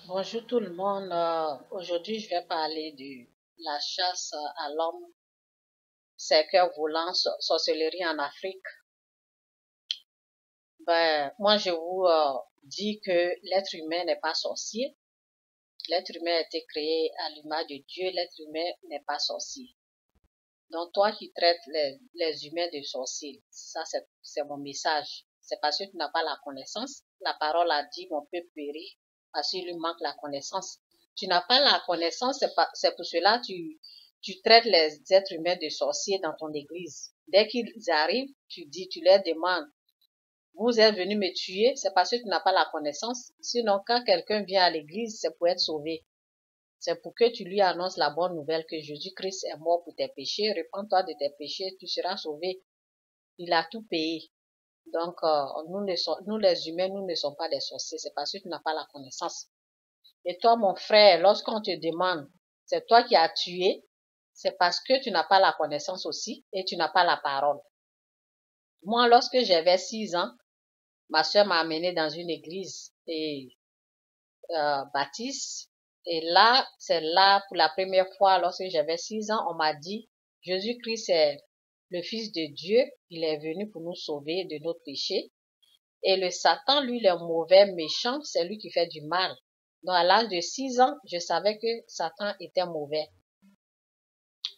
Bonjour tout le monde. Aujourd'hui, je vais parler de la chasse à l'homme, cercueil volant, sorcellerie en Afrique. Moi, je vous dis que l'être humain n'est pas sorcier. L'être humain a été créé à l'image de Dieu. L'être humain n'est pas sorcier. Donc, toi qui traites les humains de sorciers, ça, c'est mon message. C'est parce que tu n'as pas la connaissance. La parole a dit, mon peuple périt parce qu'il lui manque la connaissance. Tu n'as pas la connaissance, c'est pour cela que tu traites les êtres humains de sorciers dans ton église. Dès qu'ils arrivent, tu leur demandes, vous êtes venus me tuer, c'est parce que tu n'as pas la connaissance. Sinon, quand quelqu'un vient à l'église, c'est pour être sauvé. C'est pour que tu lui annonces la bonne nouvelle que Jésus-Christ est mort pour tes péchés. Repends-toi de tes péchés, tu seras sauvé. Il a tout payé. Donc, nous les humains, nous ne sommes pas des sorciers. C'est parce que tu n'as pas la connaissance. Et toi, mon frère, lorsqu'on te demande, c'est toi qui as tué, c'est parce que tu n'as pas la connaissance aussi et tu n'as pas la parole. Moi, lorsque j'avais 6 ans, ma soeur m'a amené dans une église baptiste. Et là, c'est là, pour la première fois, lorsque j'avais 6 ans, on m'a dit, Jésus-Christ est le Fils de Dieu. Il est venu pour nous sauver de notre péché. Et le Satan, lui, le mauvais, méchant, c'est lui qui fait du mal. Donc, à l'âge de 6 ans, je savais que Satan était mauvais.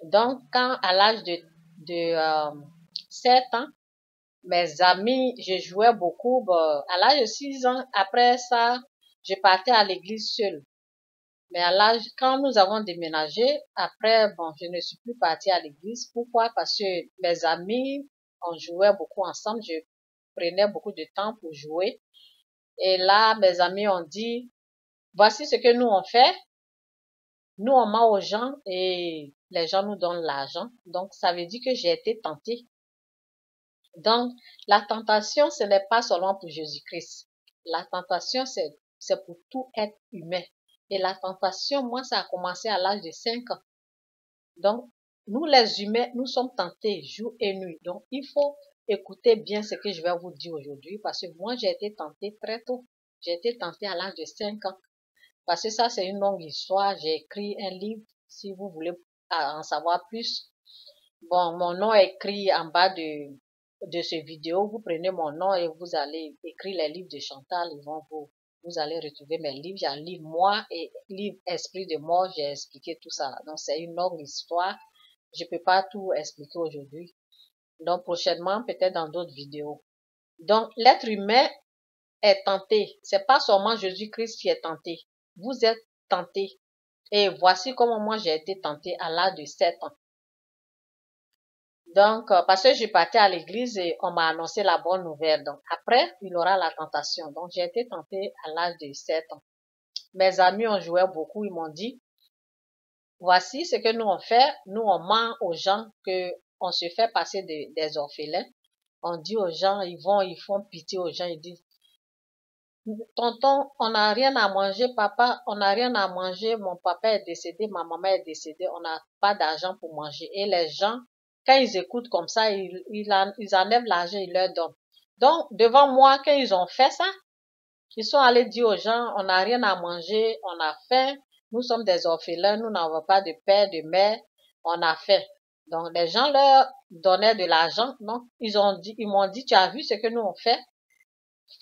Donc, quand à l'âge de 7 ans, mes amis, je jouais beaucoup. À l'âge de 6 ans, après ça, je partais à l'église seule. Mais à l'âge, quand nous avons déménagé, après, je ne suis plus partie à l'église. Pourquoi? Parce que mes amis, on jouait beaucoup ensemble. Je prenais beaucoup de temps pour jouer. Et là, mes amis ont dit, voici ce que nous on fait. Nous, on ment aux gens et les gens nous donnent l'argent. Donc, ça veut dire que j'ai été tentée. Donc, la tentation, ce n'est pas seulement pour Jésus-Christ. La tentation, c'est pour tout être humain. Et la tentation, moi, ça a commencé à l'âge de 5 ans. Donc, nous, les humains, nous sommes tentés jour et nuit. Donc, il faut écouter bien ce que je vais vous dire aujourd'hui parce que moi, j'ai été tentée très tôt. J'ai été tentée à l'âge de 5 ans. Parce que ça, c'est une longue histoire. J'ai écrit un livre, si vous voulez en savoir plus. Bon, mon nom est écrit en bas de ce vidéo. Vous prenez mon nom et vous allez écrire les livres de Chantal. Vous allez retrouver mes livres. J'ai un livre moi et livre Esprit de mort. J'ai expliqué tout ça. Donc, c'est une longue histoire. Je peux pas tout expliquer aujourd'hui. Donc, prochainement, peut-être dans d'autres vidéos. Donc, l'être humain est tenté. C'est pas seulement Jésus-Christ qui est tenté. Vous êtes tenté. Et voici comment moi j'ai été tenté à l'âge de 7 ans. Donc, parce que je partais à l'église et on m'a annoncé la bonne nouvelle. Donc, après, il y aura la tentation. Donc, j'ai été tentée à l'âge de 7 ans. Mes amis ont joué beaucoup. Ils m'ont dit, voici ce que nous on fait. Nous, on ment aux gens que on se fait passer des orphelins. On dit aux gens, ils font pitié aux gens. Ils disent, tonton, on n'a rien à manger, papa, on n'a rien à manger, mon papa est décédé, ma maman est décédée, on n'a pas d'argent pour manger. Et les gens, quand ils écoutent comme ça, ils enlèvent l'argent, ils leur donnent. Donc, devant moi, quand ils ont fait ça, ils sont allés dire aux gens, on n'a rien à manger, on a faim, nous sommes des orphelins, nous n'avons pas de père, de mère, on a faim. Donc, les gens leur donnaient de l'argent. Donc, ils m'ont dit, tu as vu ce que nous on fait?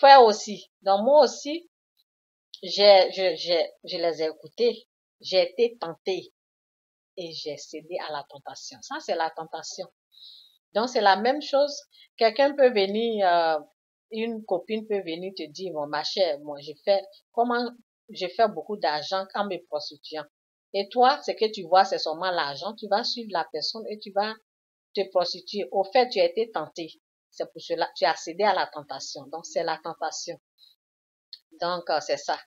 Fais aussi. Donc, moi aussi, je les ai écoutés. J'ai été tentée et j'ai cédé à la tentation. Ça, c'est la tentation. Donc, c'est la même chose. Quelqu'un peut venir, une copine peut venir te dire, bon, ma chère, moi, je fais beaucoup d'argent en me prostituant. Et toi, ce que tu vois, c'est seulement l'argent. Tu vas suivre la personne et tu vas te prostituer. Au fait, tu as été tenté. C'est pour cela, tu as cédé à la tentation. Donc, c'est la tentation. Donc, c'est ça.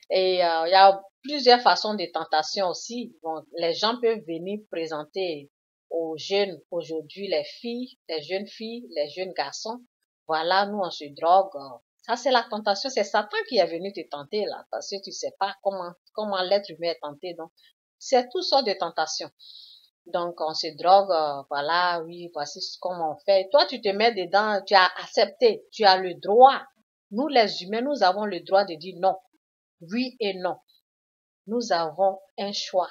Et il y a plusieurs façons de tentation aussi. Bon, les gens peuvent venir présenter aux jeunes aujourd'hui, les jeunes filles, les jeunes garçons. Voilà, nous on se drogue. Ça c'est la tentation. C'est Satan qui est venu te tenter là, parce que tu sais pas comment l'être humain est tenté. Donc c'est toutes sortes de tentations. Donc on se drogue. Voilà, oui, voici comment on fait. Toi tu te mets dedans, tu as accepté, tu as le droit. Nous les humains, nous avons le droit de dire non. Oui et non. nous avons un choix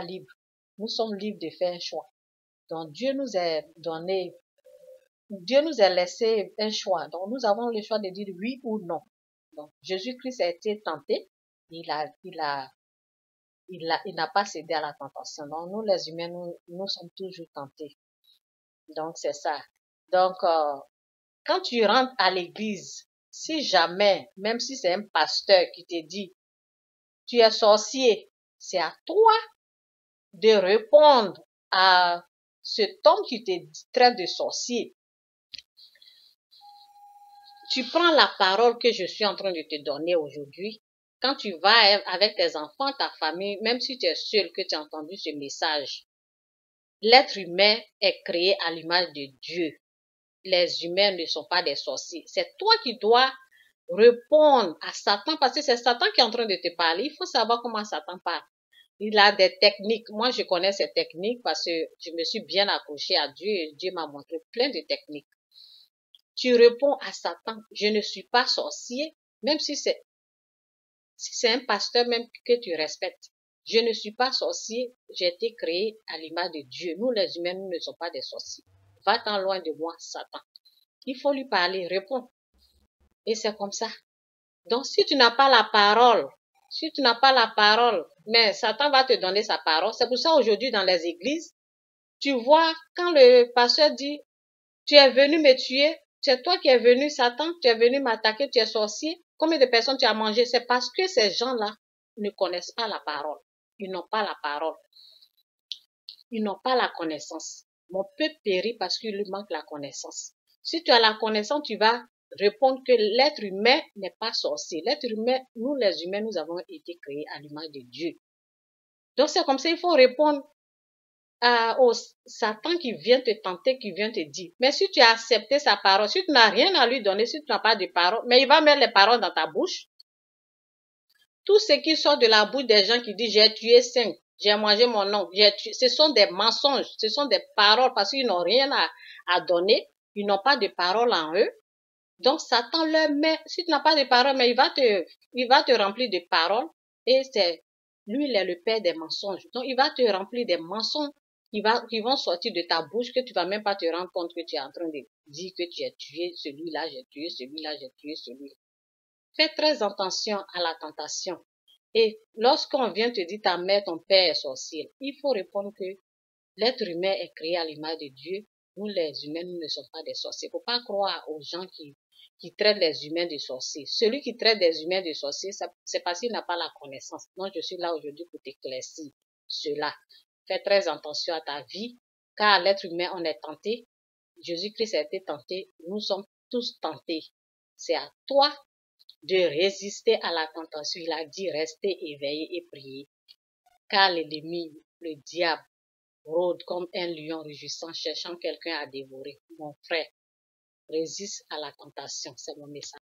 libre. Nous sommes libres de faire un choix. Donc, Dieu nous a laissé un choix. Donc, nous avons le choix de dire oui ou non. Donc, Jésus-Christ a été tenté. Il n'a pas cédé à la tentation. Donc, nous, les humains, nous sommes toujours tentés. Donc, c'est ça. Donc, quand tu rentres à l'église, si jamais, même si c'est un pasteur qui te dit, tu es sorcier, c'est à toi de répondre à cet homme qui te traite de sorcier. Tu prends la parole que je suis en train de te donner aujourd'hui. Quand tu vas avec tes enfants, ta famille, même si tu es seul que tu as entendu ce message, l'être humain est créé à l'image de Dieu. Les humains ne sont pas des sorciers. C'est toi qui dois répondre à Satan parce que c'est Satan qui est en train de te parler. Il faut savoir comment Satan parle. Il a des techniques. Moi, je connais ces techniques parce que je me suis bien accrochée à Dieu et Dieu m'a montré plein de techniques. Tu réponds à Satan, je ne suis pas sorcier, même si c'est un pasteur même que tu respectes. Je ne suis pas sorcier, j'ai été créé à l'image de Dieu. Nous, les humains, nous ne sommes pas des sorciers. Va-t'en loin de moi, Satan. Il faut lui parler, réponds. Et c'est comme ça. Donc, si tu n'as pas la parole, mais Satan va te donner sa parole. C'est pour ça aujourd'hui dans les églises, tu vois, quand le pasteur dit, tu es venu me tuer, c'est toi qui es venu, Satan, tu es venu m'attaquer, tu es sorcier. Combien de personnes tu as mangé? C'est parce que ces gens-là ne connaissent pas la parole. Ils n'ont pas la parole. Ils n'ont pas la connaissance. Mon peuple périt parce qu'il lui manque la connaissance. Si tu as la connaissance, tu vas répondre que l'être humain n'est pas sorcier. L'être humain, nous les humains, nous avons été créés à l'image de Dieu. Donc c'est comme ça, il faut répondre au Satan qui vient te tenter, qui vient te dire. Mais si tu as accepté sa parole, si tu n'as rien à lui donner, si tu n'as pas de parole, mais il va mettre les paroles dans ta bouche. Tout ce qui sort de la bouche des gens qui disent j'ai tué 5, j'ai mangé mon oncle, ce sont des mensonges, ce sont des paroles parce qu'ils n'ont rien à donner, ils n'ont pas de parole en eux. Donc Satan leur met, si tu n'as pas de parole, mais il va te remplir de paroles et lui, il est le père des mensonges. Donc il va te remplir des mensonges qui vont sortir de ta bouche que tu vas même pas te rendre compte que tu es en train de dire que tu as tué celui-là, j'ai tué celui-là, j'ai tué celui-là. Fais très attention à la tentation. Et lorsqu'on vient te dire ta mère, ton père est sorcier, il faut répondre que l'être humain est créé à l'image de Dieu. Nous, les humains, nous ne sommes pas des sorciers. Il ne faut pas croire aux gens qui traitent les humains de sorciers. Celui qui traite des humains de sorciers, c'est parce qu'il n'a pas la connaissance. Donc, je suis là aujourd'hui pour t'éclaircir cela. Fais très attention à ta vie, car l'être humain, on est tenté. Jésus-Christ a été tenté. Nous sommes tous tentés. C'est à toi de résister à la tentation. Il a dit restez éveillés et priez. Car l'ennemi, le diable, rôde comme un lion rugissant, cherchant quelqu'un à dévorer. Mon frère, résiste à la tentation. C'est mon message.